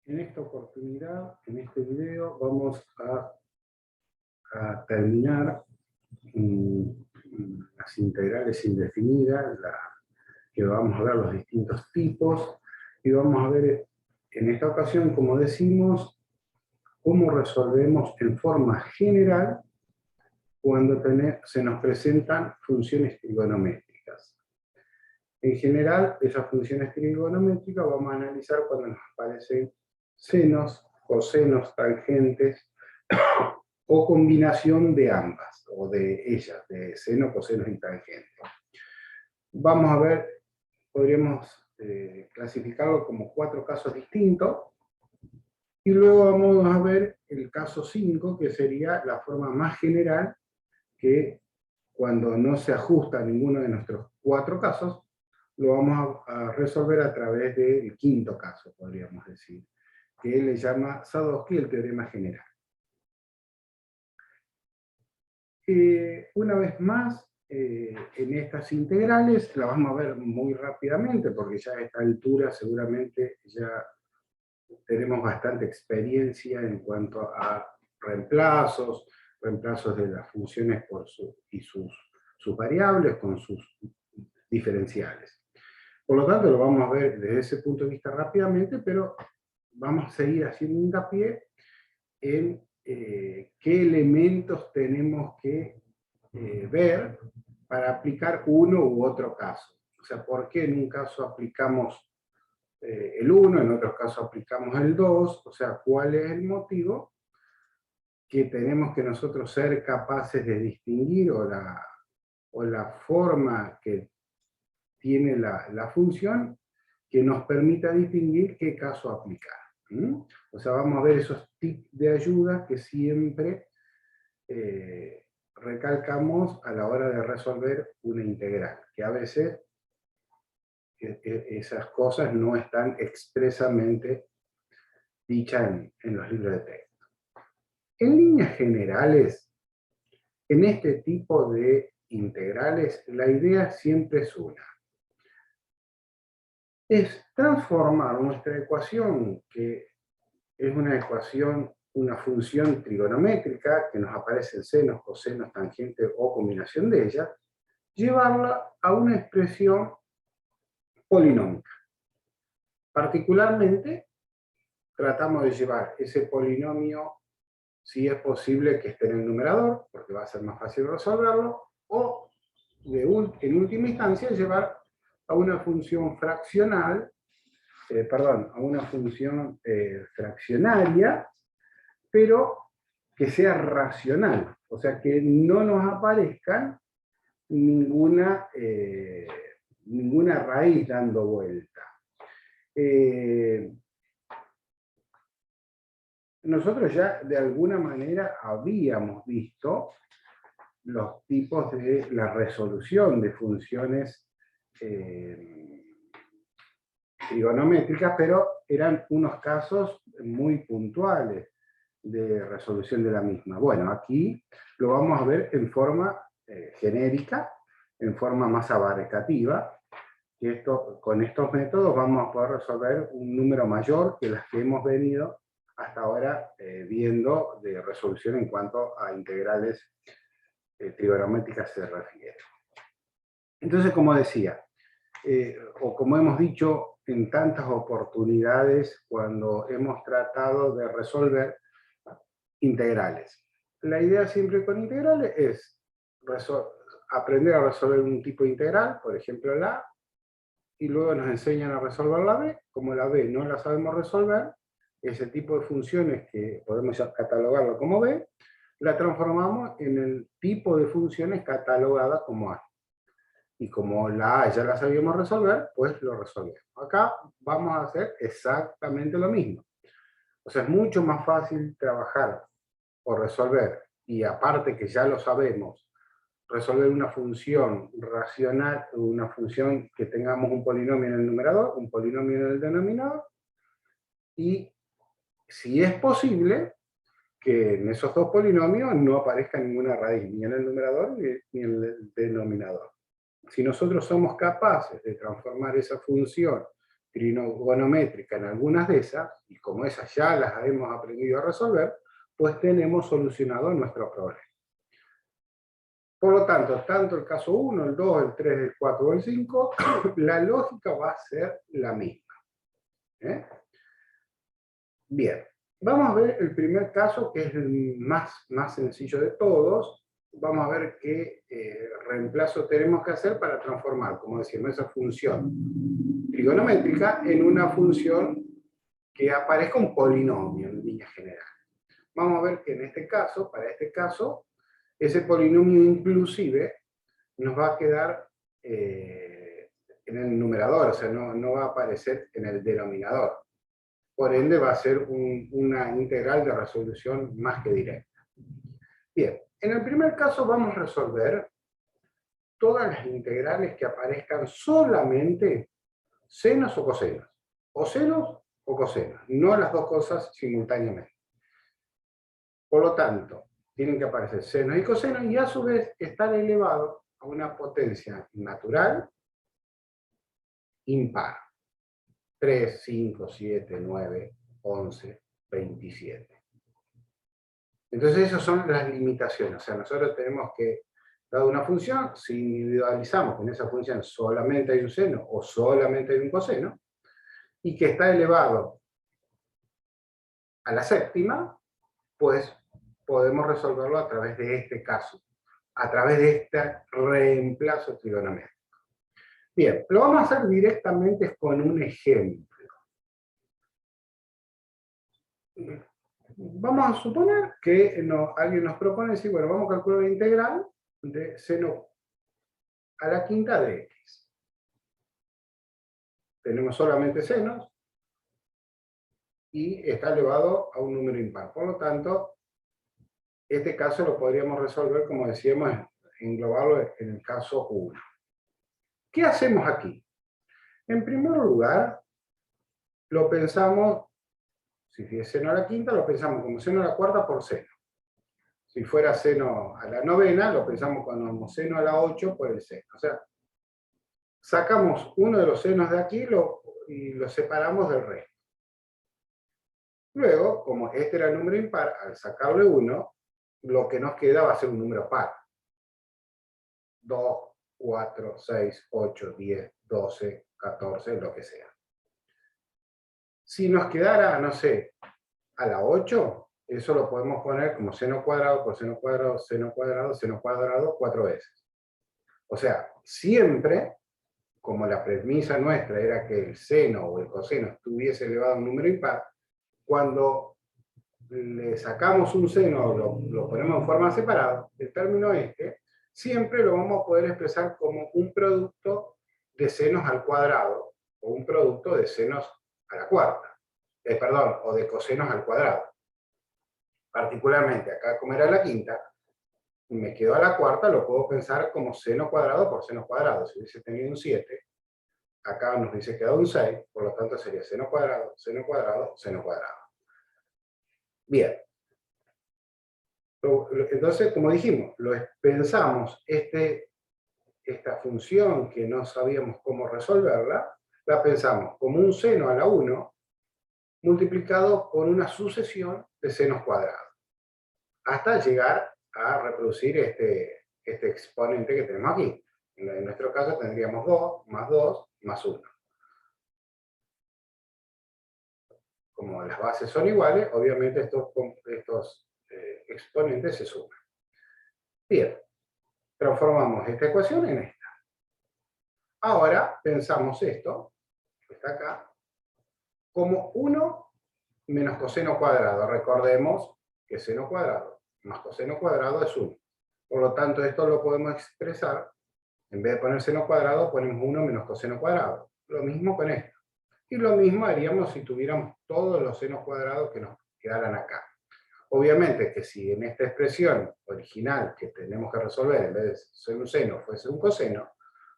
En esta oportunidad, en este video, vamos a terminar las integrales indefinidas, que vamos a ver los distintos tipos, y vamos a ver en esta ocasión, como decimos, cómo resolvemos en forma general cuando se nos presentan funciones trigonométricas. En general, esas funciones trigonométricas vamos a analizar cuando nos aparecen senos, cosenos, tangentes, o combinación de ambas, o de ellas, de seno, cosenos y tangentes. Vamos a ver, podríamos clasificarlo como 4 casos distintos, y luego vamos a ver el caso 5, que sería la forma más general, que cuando no se ajusta a ninguno de nuestros 4 casos, lo vamos a resolver a través del quinto caso, podríamos decir, que él le llama Sadowski el teorema general. Una vez más, en estas integrales, la vamos a ver muy rápidamente, porque ya a esta altura seguramente ya tenemos bastante experiencia en cuanto a reemplazos de las funciones y sus variables con sus diferenciales. Por lo tanto, lo vamos a ver desde ese punto de vista rápidamente, pero vamos a seguir haciendo hincapié en qué elementos tenemos que ver para aplicar uno u otro caso. O sea, por qué en un caso aplicamos el 1, en otros casos aplicamos el 2, o sea, cuál es el motivo que tenemos que nosotros ser capaces de distinguir, o la forma que tiene la función que nos permita distinguir qué caso aplicar. O sea, vamos a ver esos tips de ayuda que siempre recalcamos a la hora de resolver una integral, que a veces esas cosas no están expresamente dichas en los libros de texto. En líneas generales, en este tipo de integrales, la idea siempre es una. Es transformar nuestra ecuación, que es una función trigonométrica, que nos aparecen senos, cosenos, tangentes o combinación de ellas, llevarla a una expresión polinómica. Particularmente, tratamos de llevar ese polinomio, si es posible que esté en el numerador, porque va a ser más fácil resolverlo, o en última instancia llevar a una función fraccional, a una función fraccionaria, pero que sea racional, o sea, que no nos aparezca ninguna raíz dando vuelta. Nosotros ya de alguna manera habíamos visto los tipos de la resolución de funciones trigonométricas, pero eran unos casos muy puntuales de resolución de la misma. Bueno, aquí lo vamos a ver en forma genérica, en forma más abarcativa, y con estos métodos vamos a poder resolver un número mayor que las que hemos venido hasta ahora viendo de resolución en cuanto a integrales trigonométricas se refiere. Entonces, como decía, o como hemos dicho en tantas oportunidades cuando hemos tratado de resolver integrales. La idea siempre con integrales es aprender a resolver un tipo de integral, por ejemplo la A, y luego nos enseñan a resolver la B. Como la B no la sabemos resolver, ese tipo de funciones que podemos catalogarlo como B, la transformamos en el tipo de funciones catalogadas como A. Y como la A ya la sabíamos resolver, pues lo resolvemos. Acá vamos a hacer exactamente lo mismo. O sea, es mucho más fácil trabajar o resolver, y aparte que ya lo sabemos, resolver una función racional, una función que tengamos un polinomio en el numerador, un polinomio en el denominador, y si es posible, que en esos dos polinomios no aparezca ninguna raíz, ni en el numerador ni en el denominador. Si nosotros somos capaces de transformar esa función trigonométrica en algunas de esas, y como esas ya las hemos aprendido a resolver, pues tenemos solucionado nuestro problema. Por lo tanto, tanto el caso 1, el 2, el 3, el 4 o el 5, la lógica va a ser la misma. Bien, vamos a ver el primer caso, que es el más sencillo de todos. Vamos a ver qué reemplazo tenemos que hacer para transformar, como decíamos, esa función trigonométrica en una función que aparezca un polinomio en línea general. Vamos a ver que en este caso, para este caso, ese polinomio inclusive nos va a quedar en el numerador, o sea, no va a aparecer en el denominador. Por ende va a ser una integral de resolución más que directa. Bien, en el primer caso vamos a resolver todas las integrales que aparezcan solamente senos o cosenos. O senos o cosenos, no las dos cosas simultáneamente. Por lo tanto, tienen que aparecer senos y cosenos y a su vez estar elevados a una potencia natural impar. 3, 5, 7, 9, 11, 27. Entonces esas son las limitaciones. O sea, nosotros tenemos que, dado una función, si individualizamos que en esa función solamente hay un seno o solamente hay un coseno, y que está elevado a la séptima, pues podemos resolverlo a través de este caso, a través de este reemplazo trigonométrico. Bien, lo vamos a hacer directamente con un ejemplo. Vamos a suponer que alguien nos propone decir, bueno, vamos a calcular la integral de seno a la quinta de x. Tenemos solamente senos y está elevado a un número impar. Por lo tanto, este caso lo podríamos resolver, como decíamos, englobarlo en el caso 1. ¿Qué hacemos aquí? En primer lugar, lo pensamos, si es seno a la quinta, lo pensamos como seno a la cuarta por seno. Si fuera seno a la novena, lo pensamos como seno a la 8 por el seno. O sea, sacamos uno de los senos de aquí y lo separamos del resto. Luego, como este era el número impar, al sacarle 1, lo que nos queda va a ser un número par. 2, 4, 6, 8, 10, 12, 14, lo que sea. Si nos quedara, no sé, a la 8, eso lo podemos poner como seno cuadrado por seno cuadrado, seno cuadrado, 4 veces. O sea, siempre, como la premisa nuestra era que el seno o el coseno estuviese elevado a un número impar, cuando le sacamos un seno, lo ponemos en forma separada, el término este, siempre lo vamos a poder expresar como un producto de senos al cuadrado, o un producto de senos a la cuarta, perdón, o de cosenos al cuadrado. Particularmente acá, como era la quinta, me quedo a la cuarta, lo puedo pensar como seno cuadrado por seno cuadrado. Si hubiese tenido un 7, acá nos hubiese quedado un 6, por lo tanto sería seno cuadrado, seno cuadrado, seno cuadrado. Bien. Entonces, como dijimos, pensamos esta función que no sabíamos cómo resolverla, la pensamos como un seno a la 1 multiplicado por una sucesión de senos cuadrados, hasta llegar a reproducir este exponente que tenemos aquí. En nuestro caso tendríamos 2 más 1. Como las bases son iguales, obviamente estos exponentes se suman. Bien, transformamos esta ecuación en esta. Ahora pensamos esto, que está acá, como 1 menos coseno cuadrado. Recordemos que seno cuadrado más coseno cuadrado es 1. Por lo tanto, esto lo podemos expresar, en vez de poner seno cuadrado, ponemos 1 menos coseno cuadrado. Lo mismo con esto. Y lo mismo haríamos si tuviéramos todos los senos cuadrados que nos quedaran acá. Obviamente que si en esta expresión original que tenemos que resolver, en vez de ser un seno, fuese un coseno,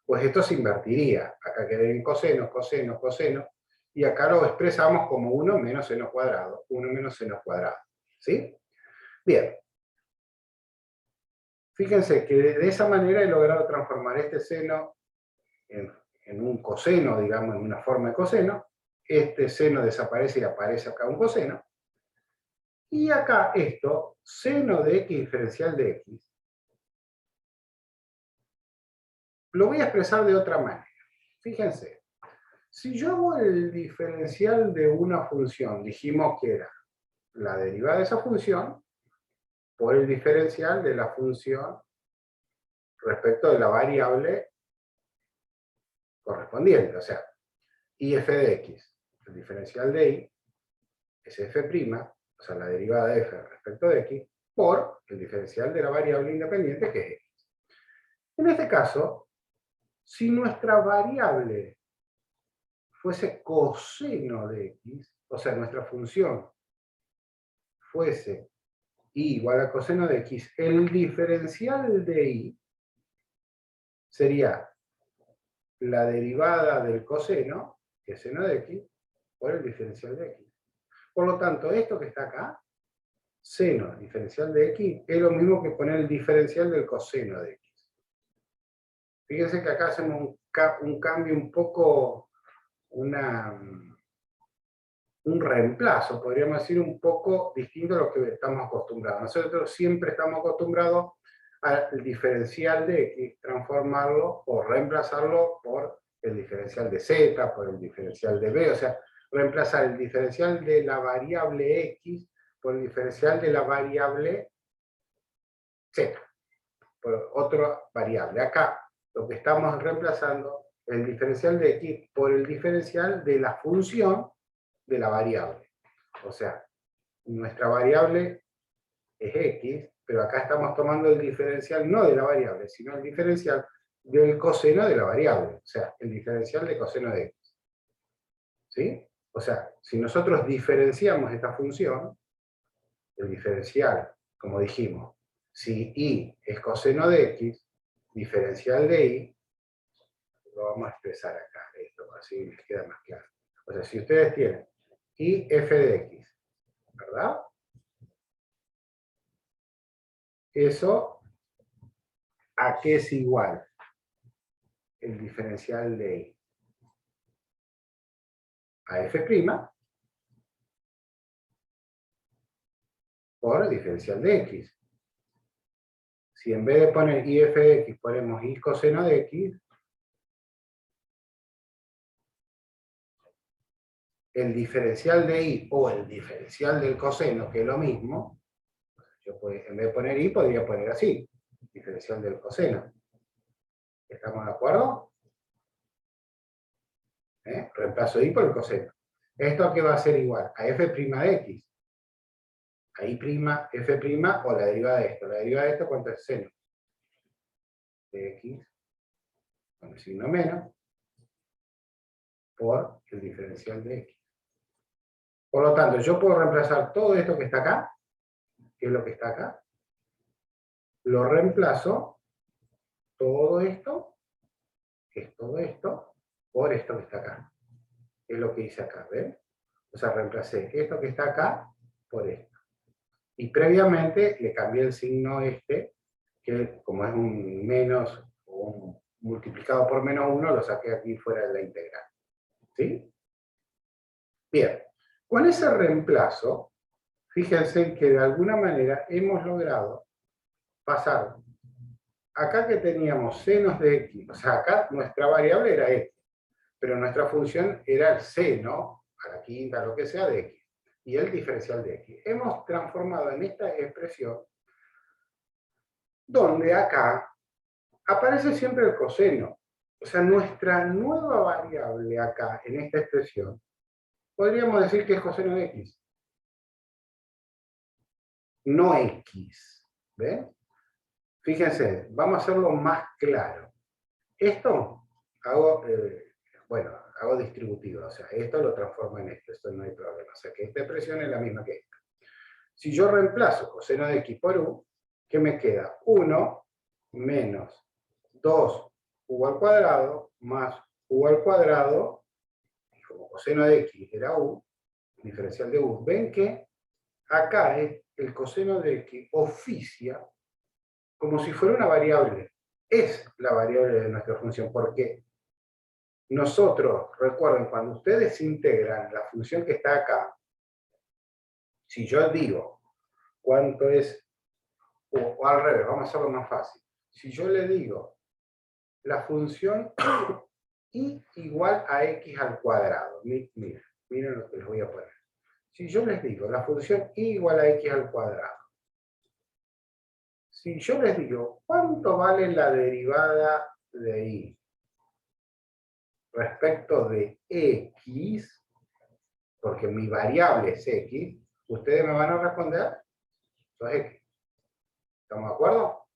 pues esto se invertiría. Acá quedaría en coseno, coseno, coseno, y acá lo expresamos como 1 menos seno cuadrado, 1 menos seno cuadrado. ¿Sí? Bien. Fíjense que de esa manera he logrado transformar este seno en un coseno, digamos, en una forma de coseno, este seno desaparece y aparece acá un coseno. Y acá esto, seno de x diferencial de x, lo voy a expresar de otra manera. Fíjense, si yo hago el diferencial de una función, dijimos que era la derivada de esa función por el diferencial de la función respecto de la variable correspondiente, o sea, y f de x, el diferencial de y, es f', o sea, la derivada de f respecto de x, por el diferencial de la variable independiente que es x. En este caso, si nuestra variable fuese coseno de x, o sea, nuestra función fuese y igual a coseno de x, el diferencial de y sería la derivada del coseno, que es seno de x, por el diferencial de x. Por lo tanto, esto que está acá, seno diferencial de x, es lo mismo que poner el diferencial del coseno de x. Fíjense que acá hacemos un cambio un poco, un reemplazo, podríamos decir, un poco distinto a lo que estamos acostumbrados. Nosotros siempre estamos acostumbrados al diferencial de x, transformarlo o reemplazarlo por el diferencial de z, por el diferencial de b, o sea, reemplazar el diferencial de la variable x por el diferencial de la variable z, por otra variable. Acá lo que estamos reemplazando es el diferencial de x por el diferencial de la función de la variable. O sea, nuestra variable es x, pero acá estamos tomando el diferencial no de la variable, sino el diferencial del coseno de la variable, o sea, el diferencial de coseno de x. ¿Sí? O sea, si nosotros diferenciamos esta función, el diferencial, como dijimos, si y es coseno de x, diferencial de y, lo vamos a expresar acá, esto, así les queda más claro. O sea, si ustedes tienen y f de x, ¿verdad? Eso, ¿a qué es igual? El diferencial de y a f' por el diferencial de x. Si en vez de poner y f de x ponemos y coseno de x, el diferencial de y o el diferencial del coseno, que es lo mismo, yo en vez de poner y podría poner así, diferencial del coseno. ¿Estamos de acuerdo? Reemplazo y por el coseno. ¿Esto a qué va a ser igual? A f' de x. A y', f' o la derivada de esto. La derivada de esto, ¿cuánto es seno? De x, con el signo menos, por el diferencial de x. Por lo tanto, yo puedo reemplazar todo esto que está acá, que es lo que está acá, lo reemplazo, todo esto, que es todo esto, por esto que está acá. Es lo que hice acá, ¿ven? O sea, reemplacé esto que está acá por esto. Y previamente le cambié el signo este, que como es un menos o un multiplicado por menos 1, lo saqué aquí fuera de la integral. ¿Sí? Bien. Con ese reemplazo, fíjense que de alguna manera hemos logrado pasar, acá que teníamos senos de x, o sea, acá nuestra variable era x, pero nuestra función era el seno, a la quinta, lo que sea, de x, y el diferencial de x. Hemos transformado en esta expresión, donde acá aparece siempre el coseno. O sea, nuestra nueva variable acá, en esta expresión, podríamos decir que es coseno de x. No x. ¿Ven? Fíjense, vamos a hacerlo más claro. Esto hago, bueno, hago distributivo, o sea, esto lo transformo en esto no hay problema. O sea, que esta expresión es la misma que esta. Si yo reemplazo coseno de x por u, ¿qué me queda? 1 menos 2u al cuadrado más u al cuadrado, y como coseno de x era u, diferencial de u, ven que acá el coseno de x oficia como si fuera una variable. Es la variable de nuestra función, porque nosotros, recuerden, cuando ustedes integran la función que está acá, si yo digo cuánto es, o al revés, vamos a hacerlo más fácil. Si yo le digo la función y igual a x al cuadrado, miren lo que les voy a poner. Si yo les digo la función y igual a x al cuadrado, si yo les digo cuánto vale la derivada de y respecto de x, porque mi variable es x, ustedes me van a responder, eso es x. ¿Estamos de acuerdo?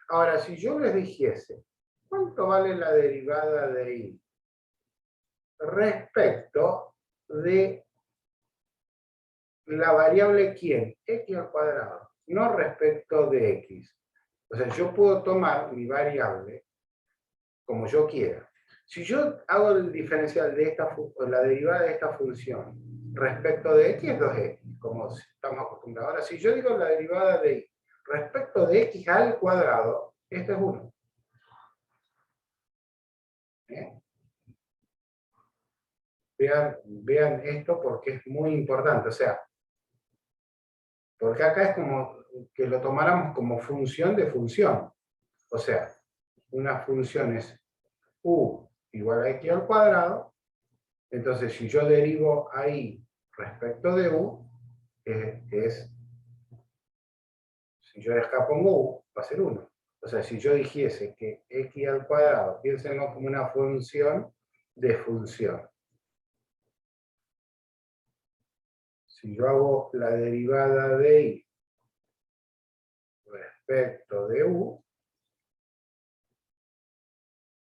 Ahora, si yo les dijese, ¿cuánto vale la derivada de y respecto de la variable quién? X al cuadrado, no respecto de x. O sea, yo puedo tomar mi variable como yo quiera. Si yo hago el diferencial de la derivada de esta función respecto de x es 2x, como estamos acostumbrados. Ahora, si yo digo la derivada de y respecto de x al cuadrado, esto es 1. Vean esto porque es muy importante. O sea, porque acá es como que lo tomáramos como función de función. O sea, una función es u igual a x al cuadrado. Entonces, si yo derivo ahí respecto de u, si yo acá pongo u, va a ser 1. O sea, si yo dijese que x al cuadrado, piénsenlo como una función de función. Si yo hago la derivada de y respecto de u,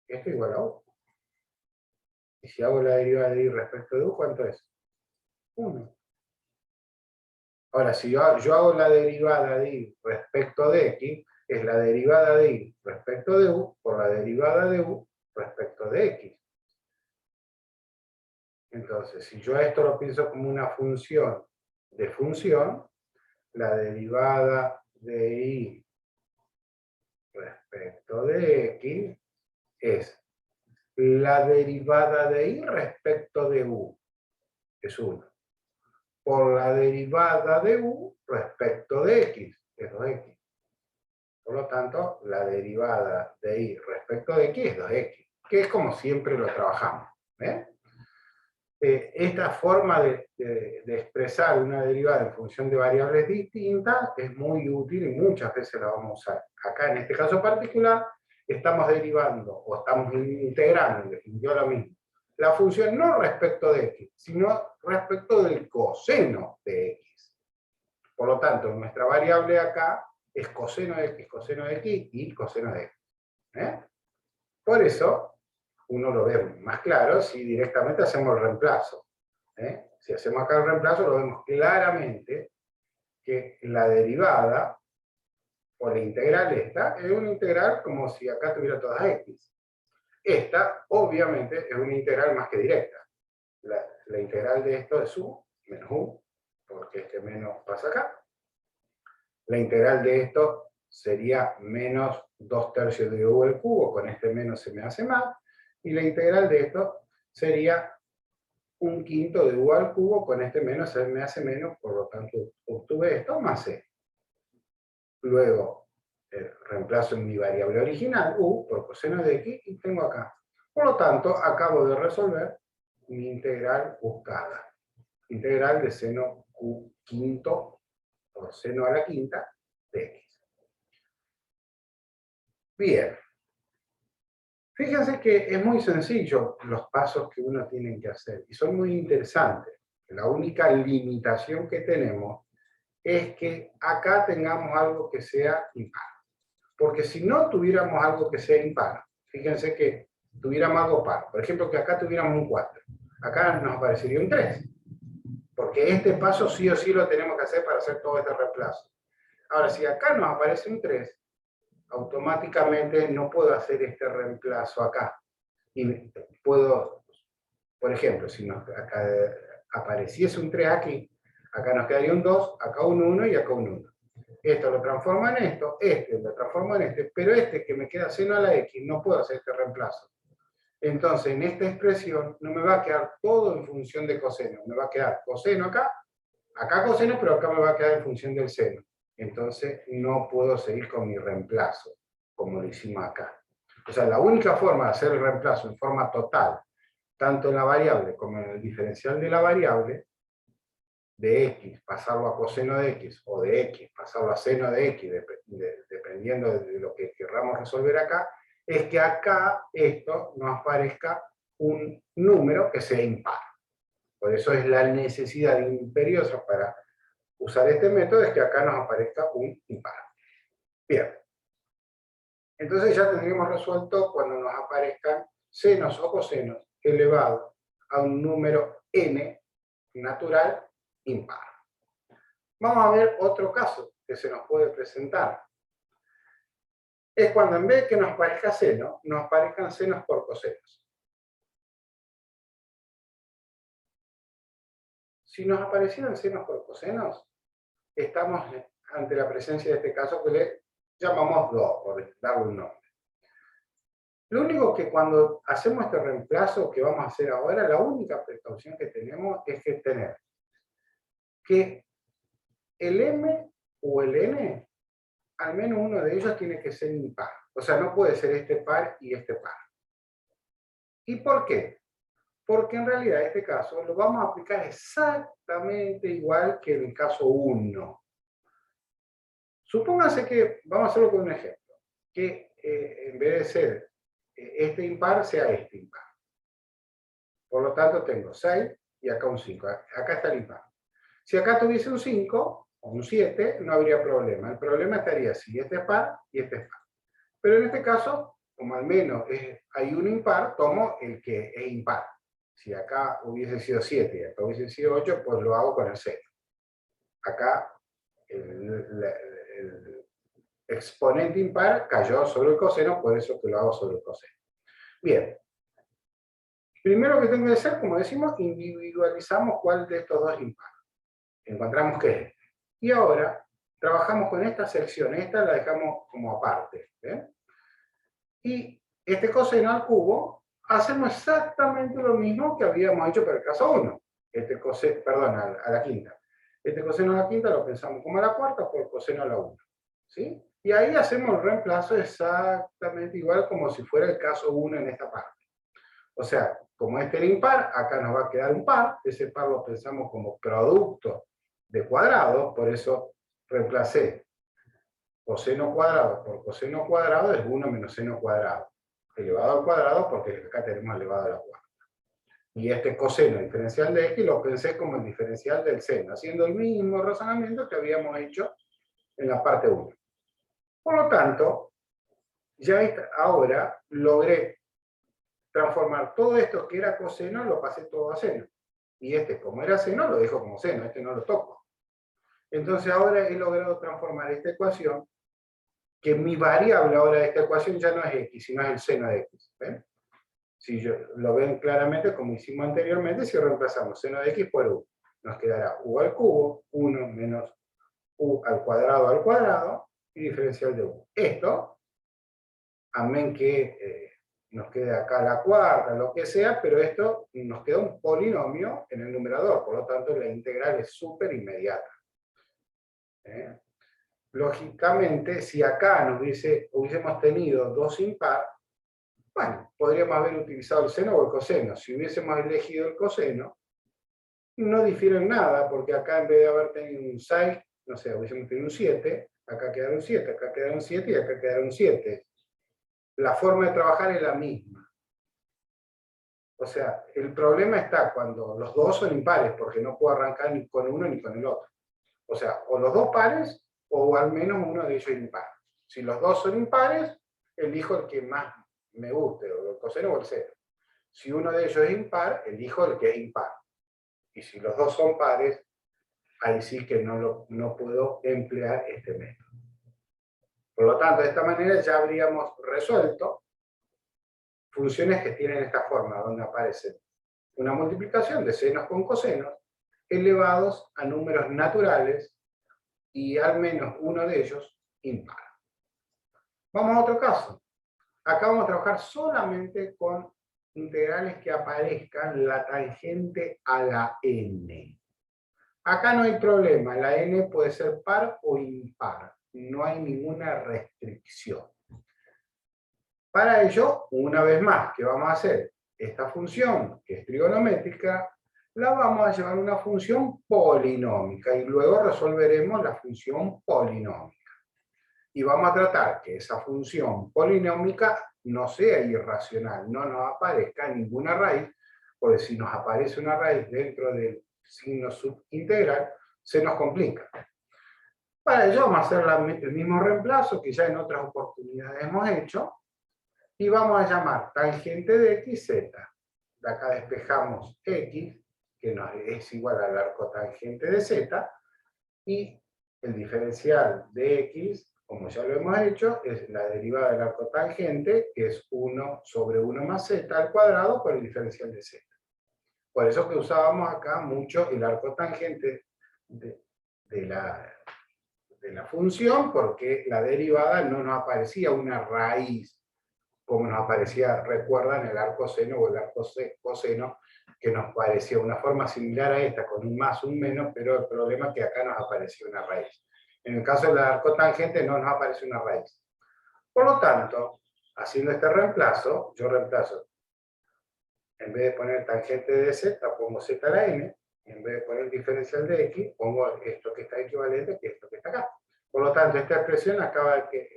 esto es igual a u. Y si hago la derivada de y respecto de u, ¿cuánto es? 1. Ahora, si yo hago la derivada de y respecto de x, es la derivada de y respecto de u por la derivada de u respecto de x. Entonces, si yo esto lo pienso como una función de función, la derivada de y respecto de x es la derivada de y respecto de u, es 1, por la derivada de u respecto de x, es 2x. Por lo tanto, la derivada de y respecto de x es 2x, que es como siempre lo trabajamos. Esta forma de expresar una derivada en función de variables distintas es muy útil y muchas veces la vamos a usar. Acá, en este caso particular, estamos derivando o estamos integrando, en definitiva lo mismo, la función no respecto de x, sino respecto del coseno de x. Por lo tanto, nuestra variable acá es coseno de x y coseno de x. Por eso, uno lo ve más claro si directamente hacemos el reemplazo. Si hacemos acá el reemplazo, lo vemos claramente que la derivada, o la integral esta, es una integral como si acá tuviera todas x. Esta, obviamente, es una integral más que directa. La integral de esto es u menos u, porque este menos pasa acá. La integral de esto sería menos 2/3 de u al cubo, con este menos se me hace más, y la integral de esto sería 1/5 de u al cubo, con este menos se me hace menos, por lo tanto obtuve esto más c. Luego reemplazo en mi variable original, u, por coseno de x, y tengo acá. Por lo tanto, acabo de resolver mi integral buscada. Integral de seno q quinto por seno a la quinta de x. Bien. Fíjense que es muy sencillo los pasos que uno tiene que hacer y son muy interesantes. La única limitación que tenemos es que acá tengamos algo que sea impar. Porque si no tuviéramos algo que sea impar, fíjense que tuviéramos algo par. Por ejemplo, que acá tuviéramos un 4. Acá nos aparecería un 3. Porque este paso sí o sí lo tenemos que hacer para hacer todo este reemplazo. Ahora, si acá nos aparece un 3, automáticamente no puedo hacer este reemplazo acá. Y puedo, por ejemplo, si acá apareciese un 3 aquí, acá nos quedaría un 2, acá un 1 y acá un 1. Esto lo transforma en esto, este lo transforma en este, pero este que me queda seno a la x, no puedo hacer este reemplazo. Entonces, en esta expresión no me va a quedar todo en función de coseno, me va a quedar coseno acá coseno, pero acá me va a quedar en función del seno. Entonces, no puedo seguir con mi reemplazo, como lo hicimos acá. O sea, la única forma de hacer el reemplazo en forma total, tanto en la variable como en el diferencial de la variable, de x pasarlo a coseno de x, o de x pasarlo a seno de x, dependiendo de lo que queramos resolver acá, es que acá esto nos aparezca un número que sea impar. Por eso es la necesidad imperiosa para usar este método, es que acá nos aparezca un impar. Bien. Entonces ya tendríamos resuelto cuando nos aparezcan senos o cosenos elevados a un número n natural impar. Vamos a ver otro caso que se nos puede presentar. Es cuando en vez de que nos parezca seno, nos parezcan senos por cosenos. Si nos aparecieran senos por cosenos, estamos ante la presencia de este caso que le llamamos 2, por darle un nombre. Lo único que cuando hacemos este reemplazo que vamos a hacer ahora, la única precaución que tenemos es que tener que el m o el n, al menos uno de ellos tiene que ser impar. O sea, no puede ser este par y este par. ¿Y por qué? Porque en realidad este caso lo vamos a aplicar exactamente igual que en el caso 1. Supóngase que, vamos a hacerlo con un ejemplo, que en vez de ser este impar, sea este impar. Por lo tanto tengo 6 y acá un 5. Acá está el impar. Si acá tuviese un 5 o un 7, no habría problema. El problema estaría si este es par y este es par. Pero en este caso, como al menos hay un impar, tomo el que es impar. Si acá hubiese sido 7 y acá hubiese sido 8, pues lo hago con el 0. Acá el exponente impar cayó sobre el coseno, por eso que lo hago sobre el coseno. Bien. Primero que tengo que hacer, como decimos, individualizamos cuál de estos dos impar. Encontramos que es este. Y ahora trabajamos con esta sección. Esta la dejamos como aparte. ¿Ven? Y este coseno al cubo, hacemos exactamente lo mismo que habíamos hecho para el caso 1. Este coseno, perdón, a la quinta. Este coseno a la quinta lo pensamos como a la cuarta por coseno a la 1. ¿Sí? Y ahí hacemos el reemplazo exactamente igual como si fuera el caso 1 en esta parte. O sea, como este era impar, acá nos va a quedar un par. Ese par lo pensamos como producto de cuadrados, por eso reemplacé coseno cuadrado por coseno cuadrado es 1 menos seno cuadrado, elevado al cuadrado porque acá tenemos elevado a la cuarta. Y este coseno diferencial de x lo pensé como el diferencial del seno, haciendo el mismo razonamiento que habíamos hecho en la parte 1. Por lo tanto, ya ahora logré transformar todo esto que era coseno, lo pasé todo a seno. Y este, como era seno, lo dejo como seno, este no lo toco. Entonces ahora he logrado transformar esta ecuación, que mi variable ahora de esta ecuación ya no es x, sino es el seno de x. ¿Ven? Si lo ven claramente, como hicimos anteriormente, si reemplazamos seno de x por u, nos quedará u al cubo, 1 menos u al cuadrado, y diferencial de u. Esto, amén que nos quede acá la cuarta, lo que sea, pero esto nos queda un polinomio en el numerador, por lo tanto la integral es súper inmediata. Lógicamente, si acá hubiésemos tenido dos impar, bueno, podríamos haber utilizado el seno o el coseno. Si hubiésemos elegido el coseno, no difieren nada, porque acá en vez de haber tenido un 6, no sé, hubiésemos tenido un 7, acá quedaron 7, acá quedaron 7 y acá quedaron 7. La forma de trabajar es la misma. O sea, el problema está cuando los dos son impares, porque no puedo arrancar ni con uno ni con el otro. O sea, o los dos pares, o al menos uno de ellos es impar. Si los dos son impares, elijo el que más me guste, o el coseno o el seno. Si uno de ellos es impar, elijo el que es impar. Y si los dos son pares, ahí sí que no puedo emplear este método. Por lo tanto, de esta manera ya habríamos resuelto funciones que tienen esta forma, donde aparecen una multiplicación de senos con cosenos elevados a números naturales y al menos uno de ellos impar. Vamos a otro caso. Acá vamos a trabajar solamente con integrales que aparezcan la tangente a la n. Acá no hay problema, la n puede ser par o impar, no hay ninguna restricción. Para ello, una vez más, ¿qué vamos a hacer? Esta función, que es trigonométrica, la vamos a llevar a una función polinómica y luego resolveremos la función polinómica. Y vamos a tratar que esa función polinómica no sea irracional, no nos aparezca ninguna raíz, porque si nos aparece una raíz dentro del signo subintegral, se nos complica. Para ello vamos a hacer el mismo reemplazo que ya en otras oportunidades hemos hecho, y vamos a llamar tangente de x, z. De acá despejamos x, que es igual al arco tangente de z, y el diferencial de x, como ya lo hemos hecho, es la derivada del arco tangente, que es 1 sobre 1 más z al cuadrado por el diferencial de z. Por eso que usábamos acá mucho el arco tangente de la función, porque la derivada no nos aparecía una raíz, como nos aparecía, recuerdan, el arco seno o el arco coseno, que nos parecía una forma similar a esta, con un más, un menos, pero el problema es que acá nos aparecía una raíz. En el caso del arco tangente no nos aparece una raíz. Por lo tanto, haciendo este reemplazo, yo reemplazo, en vez de poner tangente de z, pongo z a la n, y en vez de poner diferencial de x, pongo esto que está equivalente, que esto que está acá. Por lo tanto, esta expresión acaba de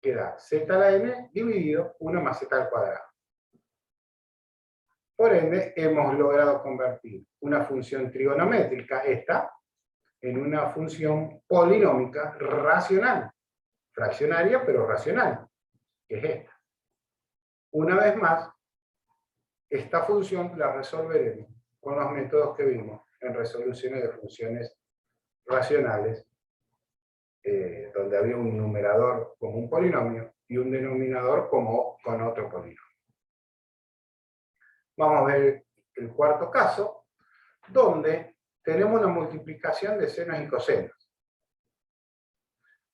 queda z a la n dividido 1 más z al cuadrado. Por ende, hemos logrado convertir una función trigonométrica, esta, en una función polinómica racional. Fraccionaria, pero racional, que es esta. Una vez más, esta función la resolveremos con los métodos que vimos en resoluciones de funciones racionales, donde había un numerador como un polinomio y un denominador como con otro polinomio. Vamos a ver el cuarto caso, donde tenemos una multiplicación de senos y cosenos.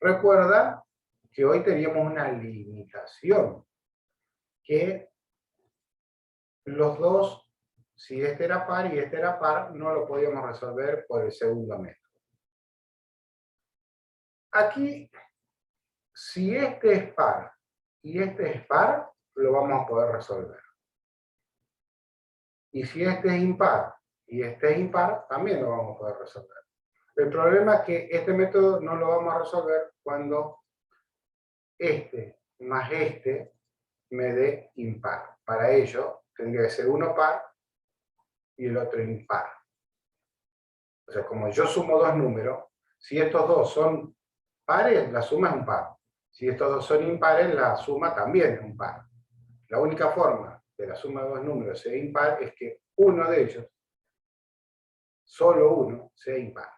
Recuerda que hoy teníamos una limitación, que los dos, si este era par y este era par, no lo podíamos resolver por el segundo método. Aquí, si este es par y este es par, lo vamos a poder resolver. Y si este es impar y este es impar, también lo vamos a poder resolver. El problema es que este método no lo vamos a resolver cuando este más este me dé impar. Para ello, tendría que ser uno par y el otro impar. O sea, como yo sumo dos números, si estos dos son pares, la suma es un par. Si estos dos son impares, la suma también es un par. La única forma de la suma de dos números sea impar es que uno de ellos, solo uno, sea impar.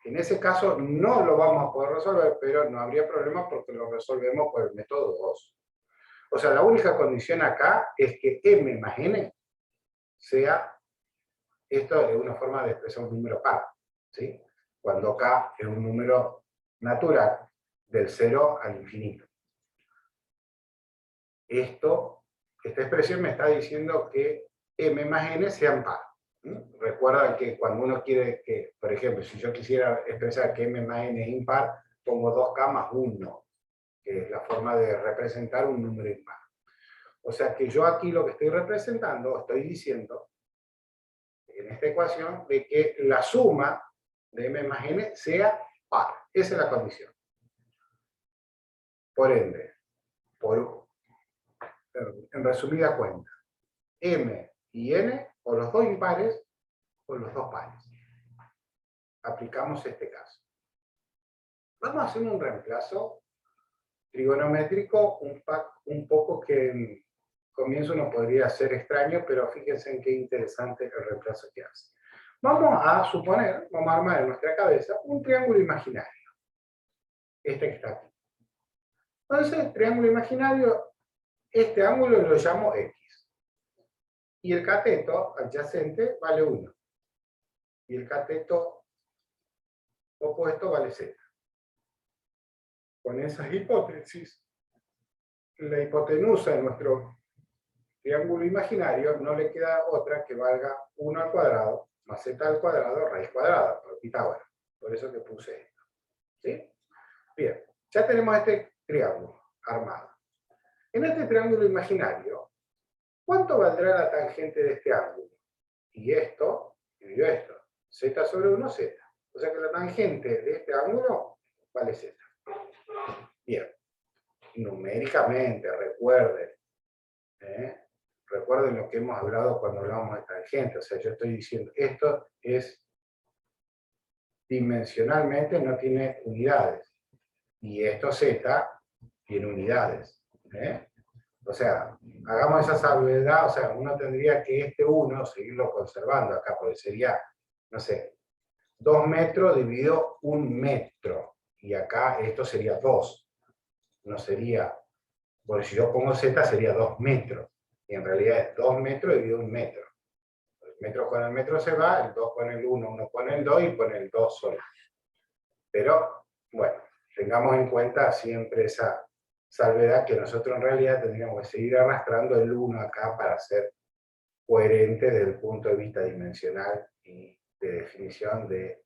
En ese caso no lo vamos a poder resolver, pero no habría problema porque lo resolvemos por el método 2. O sea, la única condición acá es que m más n sea, esto es una forma de expresar un número par, ¿sí? Cuando k es un número natural, del 0 al infinito. Esta expresión me está diciendo que m más n sean par. Recuerda que cuando uno quiere que, por ejemplo, si yo quisiera expresar que m más n es impar, pongo 2k más 1, que es la forma de representar un número impar. O sea que yo aquí lo que estoy representando, estoy diciendo, en esta ecuación, de que la suma de m más n sea par. Esa es la condición. Por ende, en resumida cuenta, m y n, o los dos impares, o los dos pares. Aplicamos este caso. Vamos a hacer un reemplazo trigonométrico un poco que en comienzo no podría ser extraño, pero fíjense en qué interesante el reemplazo que hace. Vamos a suponer, vamos a armar en nuestra cabeza un triángulo imaginario. Este que está aquí. Entonces, el triángulo imaginario, este ángulo lo llamo X. Y el cateto adyacente vale 1. Y el cateto opuesto vale Z. Con esas hipótesis, la hipotenusa de nuestro triángulo imaginario no le queda otra que valga 1 al cuadrado más z al cuadrado raíz cuadrada, por Pitágoras. Por eso que puse esto. ¿Sí? Bien, ya tenemos este triángulo armado. En este triángulo imaginario, ¿cuánto valdrá la tangente de este ángulo? Y esto, dividido esto, z sobre 1, z. O sea que la tangente de este ángulo vale z. Bien, numéricamente, recuerden, recuerden lo que hemos hablado cuando hablamos de tangente. O sea, yo estoy diciendo, esto es dimensionalmente no tiene unidades. Y esto z tiene unidades. O sea, hagamos esa salvedad, o sea, uno tendría que este 1 seguirlo conservando acá, porque sería, no sé, 2 metros dividido 1 metro. Y acá esto sería 2. No sería, porque si yo pongo z sería 2 metros. Y en realidad es 2 metros dividido 1 metro. El metro con el metro se va, el 2 con el 1, 1 con el 2 y con el 2 solo. Pero, bueno, tengamos en cuenta siempre esa salvedad que nosotros en realidad tendríamos que seguir arrastrando el 1 acá para ser coherente desde el punto de vista dimensional y de definición de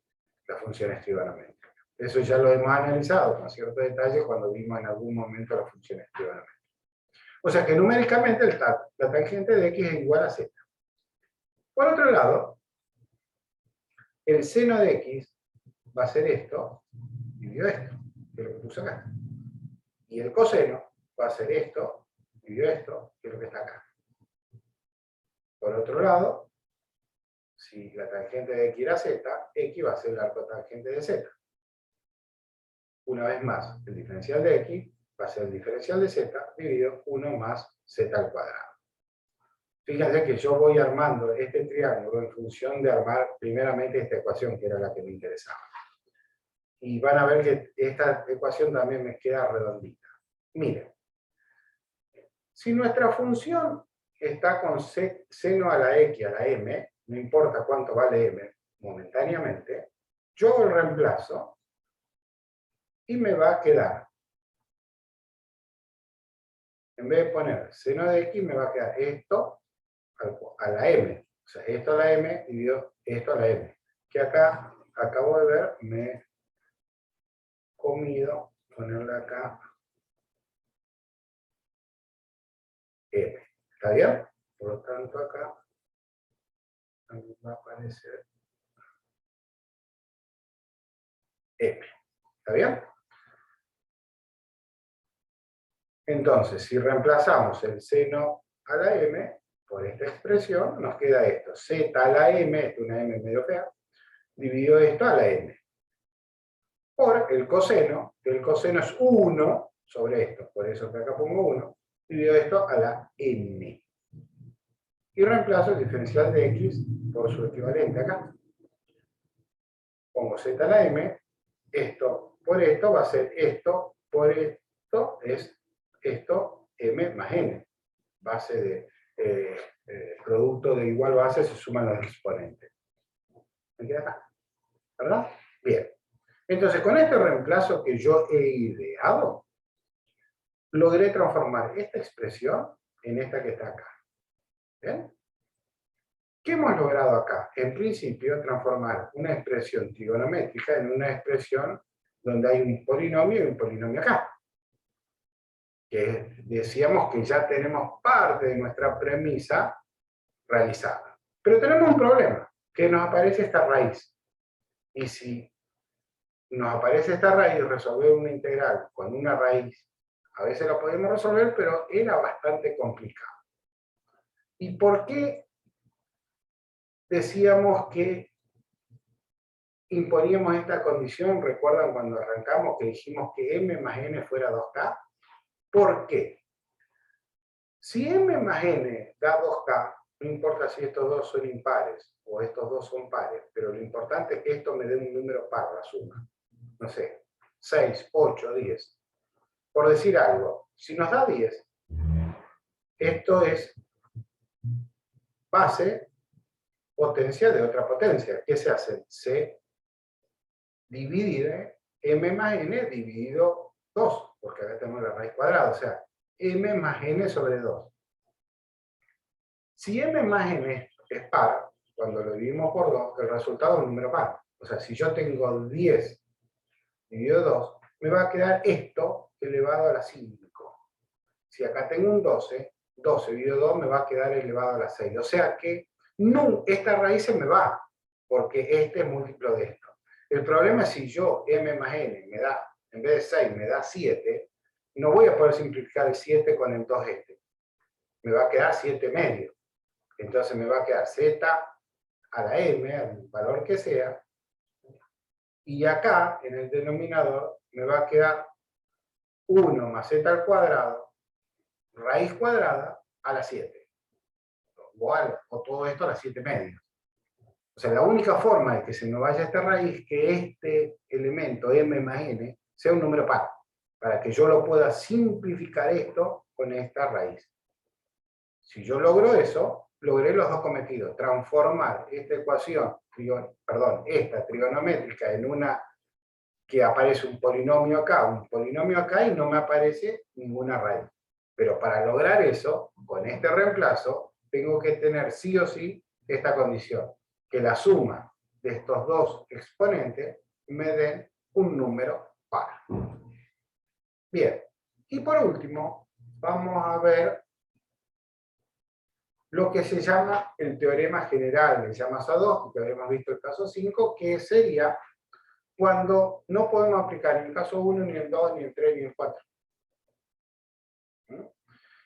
las funciones trigonométricas. Eso ya lo hemos analizado con cierto detalle cuando vimos en algún momento las funciones trigonométricas. O sea que numéricamente la tangente de x es igual a z. Por otro lado, el seno de x va a ser esto, dividido esto, que es lo que puse acá. Y el coseno va a ser esto, dividido esto, que es lo que está acá. Por otro lado, si la tangente de x era z, x va a ser el arco tangente de z. Una vez más, el diferencial de x va a ser el diferencial de z dividido 1 más z al cuadrado. Fíjense que yo voy armando este triángulo en función de armar primeramente esta ecuación, que era la que me interesaba. Y van a ver que esta ecuación también me queda redondita. Miren, si nuestra función está con seno a la x a la m, no importa cuánto vale m momentáneamente, yo hago el reemplazo y me va a quedar, en vez de poner seno de x, me va a quedar esto a la m. O sea, esto a la m dividido esto a la m. Que acá, acabo de ver, me he comido ponerle acá m. ¿Está bien? Por lo tanto, acá también va a aparecer m. ¿Está bien? Entonces, si reemplazamos el seno a la m por esta expresión, nos queda esto. Z a la m, esto es una m medio fea, dividido esto a la m. Por el coseno, que el coseno es 1 sobre esto, por eso que acá pongo 1, dividido esto a la n. Y reemplazo el diferencial de x por su equivalente acá. Pongo z a la m, esto por esto va a ser esto por esto, es esto m más n. Base de producto de igual base se suman los exponentes. ¿Me queda acá? ¿Verdad? Bien. Entonces, con este reemplazo que yo he ideado, logré transformar esta expresión en esta que está acá. ¿Bien? ¿Qué hemos logrado acá? En principio, transformar una expresión trigonométrica en una expresión donde hay un polinomio y un polinomio acá. Que decíamos que ya tenemos parte de nuestra premisa realizada. Pero tenemos un problema, que nos aparece esta raíz. Y si nos aparece esta raíz, resolver una integral con una raíz, a veces lo podemos resolver, pero era bastante complicado. ¿Y por qué decíamos que imponíamos esta condición? ¿Recuerdan cuando arrancamos que dijimos que m más n fuera 2k? ¿Por qué? Si m más n da 2k, no importa si estos dos son impares o estos dos son pares, pero lo importante es que esto me dé un número par, la suma. No sé, 6, 8, 10. Por decir algo, si nos da 10, esto es base, potencia de otra potencia. ¿Qué se hace? Se divide m más n dividido 2, porque acá tenemos la raíz cuadrada, o sea, m más n sobre 2. Si m más n es par, cuando lo dividimos por 2, el resultado es un número par. O sea, si yo tengo 10 dividido 2, me va a quedar esto elevado a la 5. Si acá tengo un 12, 12 dividido 2 me va a quedar elevado a la 6. O sea que no, esta raíz se me va, porque este es múltiplo de esto. El problema es si yo, m más n, me da, en vez de 6, me da 7, no voy a poder simplificar el 7 con el 2 este. Me va a quedar 7 medio. Entonces me va a quedar z a la m, al valor que sea, y acá, en el denominador, me va a quedar 1 más z al cuadrado, raíz cuadrada, a la 7. O todo esto a las 7 medios. O sea, la única forma de que se me vaya esta raíz es que este elemento, m más n, sea un número par, para que yo lo pueda simplificar esto con esta raíz. Si yo logro eso, logré los dos cometidos: transformar esta ecuación, esta trigonométrica en una que aparece un polinomio acá, y no me aparece ninguna raíz. Pero para lograr eso, con este reemplazo, tengo que tener sí o sí esta condición, que la suma de estos dos exponentes me den un número par. Bien, y por último, vamos a ver lo que se llama el teorema general de Llama-Sadovski, que habíamos visto el caso 5, que sería cuando no podemos aplicar ni el caso 1, ni el 2, ni el 3, ni el 4.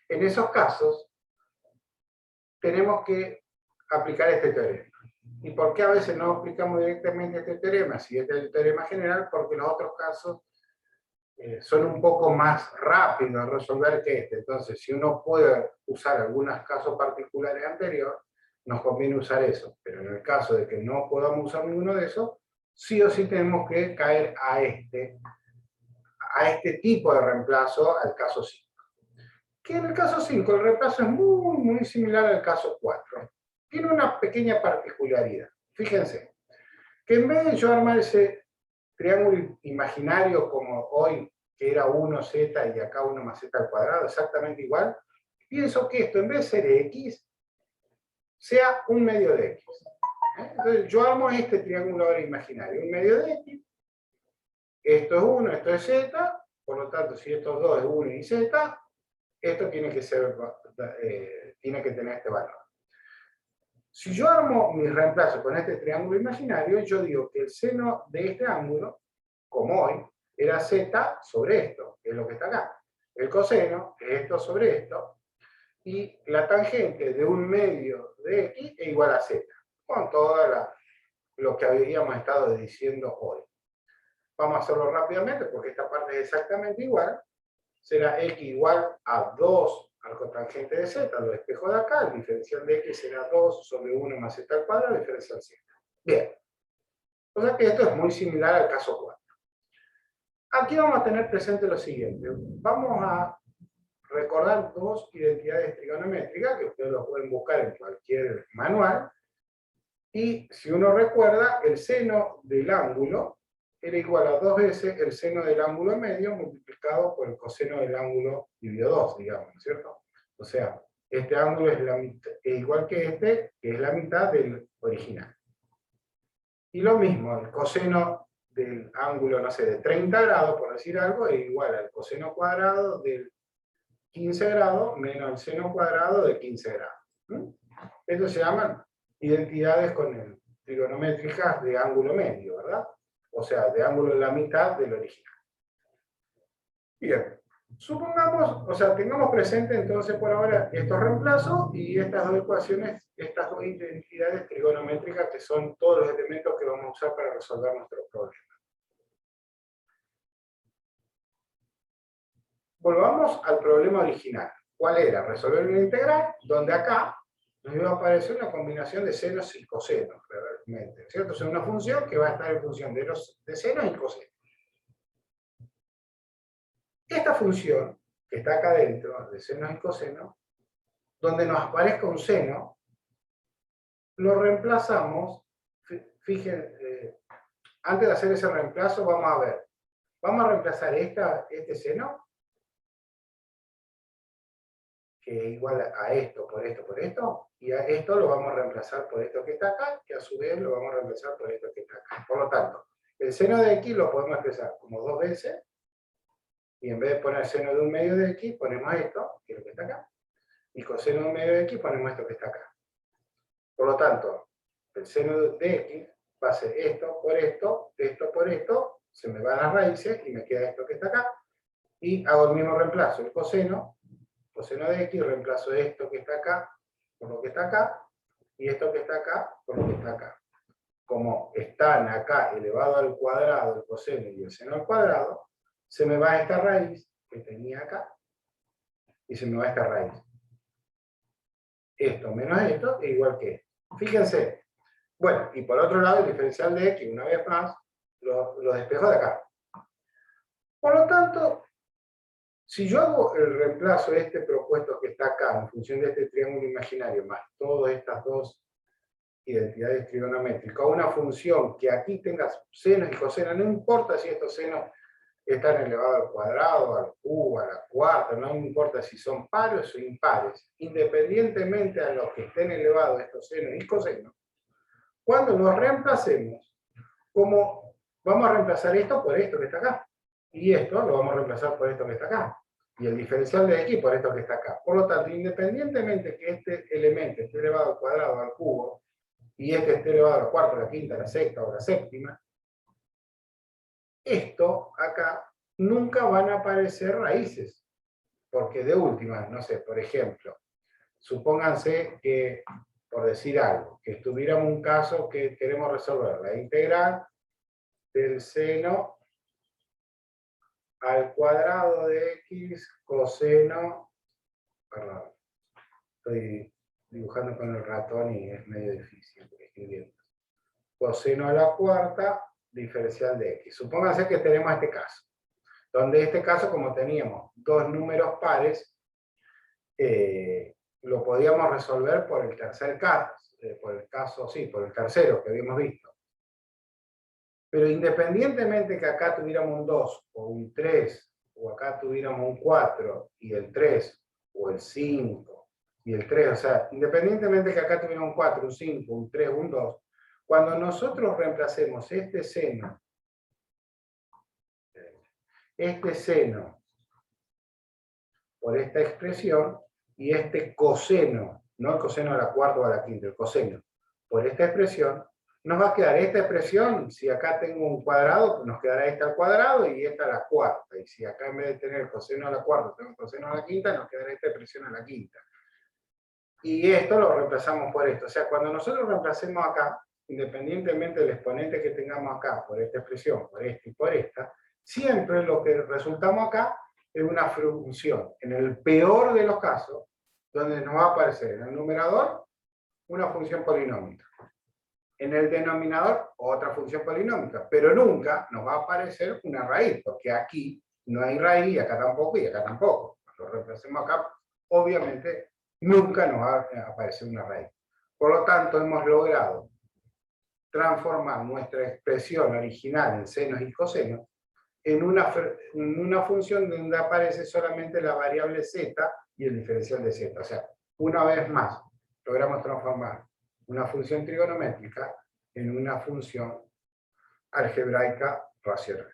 En esos casos, tenemos que aplicar este teorema. ¿Y por qué a veces no aplicamos directamente este teorema? Si este es el teorema general, porque los otros casos son un poco más rápidos de resolver que este. Entonces, si uno puede usar algunos casos particulares anteriores, nos conviene usar eso. Pero en el caso de que no podamos usar ninguno de esos, sí o sí tenemos que caer a este tipo de reemplazo, al caso 5. Que en el caso 5 el reemplazo es muy similar al caso 4. Tiene una pequeña particularidad. Fíjense, que en vez de yo armar ese triángulo imaginario como hoy, que era 1z y acá 1 más z al cuadrado, exactamente igual, pienso que esto, en vez de ser x, sea un medio de x. Entonces yo armo este triángulo ahora imaginario, un medio de x, esto es 1, esto es z, por lo tanto, si estos dos es 1 y z, esto tiene que tener este valor. Si yo armo mi reemplazo con este triángulo imaginario, yo digo que el seno de este ángulo, como hoy, era z sobre esto, que es lo que está acá. El coseno es esto sobre esto, y la tangente de un medio de x es igual a z, con todo lo que habíamos estado diciendo hoy. Vamos a hacerlo rápidamente, porque esta parte es exactamente igual. Será x igual a 2 al cotangente de z, lo despejo de acá, el diferencial de x será 2 sobre 1 más z al cuadrado, diferencial z. Bien. O sea que esto es muy similar al caso 4. Aquí vamos a tener presente lo siguiente. Vamos a recordar dos identidades trigonométricas, que ustedes lo pueden buscar en cualquier manual. Y si uno recuerda, el seno del ángulo era igual a 2 veces el seno del ángulo medio multiplicado por el coseno del ángulo dividido 2, digamos, ¿no es cierto? O sea, este ángulo es igual que este, que es la mitad del original. Y lo mismo, el coseno del ángulo, no sé, de 30 grados, por decir algo, es igual al coseno cuadrado del 15 grados menos el seno cuadrado de 15 grados. Esto se llaman identidades trigonométricas de ángulo medio, ¿verdad? O sea, de ángulo en la mitad del original. Bien, supongamos, o sea, tengamos presente entonces por ahora estos reemplazos y estas dos ecuaciones, estas dos identidades trigonométricas que son todos los elementos que vamos a usar para resolver nuestro problema. Volvamos al problema original. ¿Cuál era? Resolver una integral, donde acá nos iba a aparecer una combinación de senos y cosenos, realmente, ¿cierto? O sea, una función que va a estar en función de senos y cosenos. Esta función, que está acá dentro, de senos y cosenos, donde nos aparezca un seno, lo reemplazamos, fíjense, antes de hacer ese reemplazo, vamos a ver, vamos a reemplazar este seno, igual a esto por esto por esto, y a esto lo vamos a reemplazar por esto que está acá, que a su vez lo vamos a reemplazar por esto que está acá. Por lo tanto, el seno de x lo podemos expresar como 2 veces, y en vez de poner seno de 1/2 de x, ponemos esto, que es lo que está acá, y coseno de 1/2 de x ponemos esto que está acá. Por lo tanto, el seno de x va a ser esto por esto por esto, se me van las raíces y me queda esto que está acá, y hago el mismo reemplazo, el coseno de x, reemplazo esto que está acá por lo que está acá, y esto que está acá por lo que está acá. Como están acá elevado al cuadrado el coseno y el seno al cuadrado, se me va esta raíz que tenía acá, y se me va esta raíz. Esto menos esto es igual que esto. Fíjense. Bueno, y por otro lado, el diferencial de x, una vez más, lo despejo de acá. Por lo tanto, si yo hago el reemplazo de este propuesto que está acá, en función de este triángulo imaginario, más todas estas dos identidades trigonométricas, una función que aquí tenga senos y cosenos, no importa si estos senos están elevados al cuadrado, al cubo, a la cuarta, no importa si son pares o impares, independientemente a los que estén elevados estos senos y cosenos, cuando los reemplacemos, como vamos a reemplazar esto por esto que está acá, y esto lo vamos a reemplazar por esto que está acá, y el diferencial de x por esto que está acá. Por lo tanto, independientemente que este elemento esté elevado al cuadrado, al cubo, y este esté elevado a la cuarta, a la quinta, a la sexta o a la séptima, esto acá nunca van a aparecer raíces, porque de última, no sé, por ejemplo, supónganse que, por decir algo, que estuviéramos un caso que queremos resolver, la integral del seno al cuadrado de x coseno, perdón, estoy dibujando con el ratón y es medio difícil escribiendo, coseno a la cuarta diferencial de x. Supónganse que tenemos este caso, donde este caso, como teníamos dos números pares, lo podíamos resolver por el tercer caso, por el tercero que habíamos visto. Pero independientemente que acá tuviéramos un 2 o un 3, o acá tuviéramos un 4 y el 3, o el 5 y el 3, o sea, independientemente que acá tuviéramos un 4, un 5, un 3, un 2, cuando nosotros reemplacemos este seno por esta expresión, y este coseno, no el coseno a la cuarta o a la quinta, el coseno, por esta expresión, nos va a quedar esta expresión, si acá tengo un cuadrado, pues nos quedará esta al cuadrado y esta a la cuarta, y si acá en vez de tener el coseno a la cuarta, tengo el coseno a la quinta, nos quedará esta expresión a la quinta. Y esto lo reemplazamos por esto, o sea, cuando nosotros reemplacemos acá, independientemente del exponente que tengamos acá, por esta expresión, por esta y por esta, siempre lo que resultamos acá es una función, en el peor de los casos, donde nos va a aparecer en el numerador una función polinómica. En el denominador, otra función polinómica, pero nunca nos va a aparecer una raíz, porque aquí no hay raíz, y acá tampoco, y acá tampoco. Cuando lo reemplacemos acá, obviamente, nunca nos va a aparecer una raíz. Por lo tanto, hemos logrado transformar nuestra expresión original en senos y cosenos en una función donde aparece solamente la variable z y el diferencial de z. O sea, una vez más, logramos transformar una función trigonométrica en una función algebraica racional.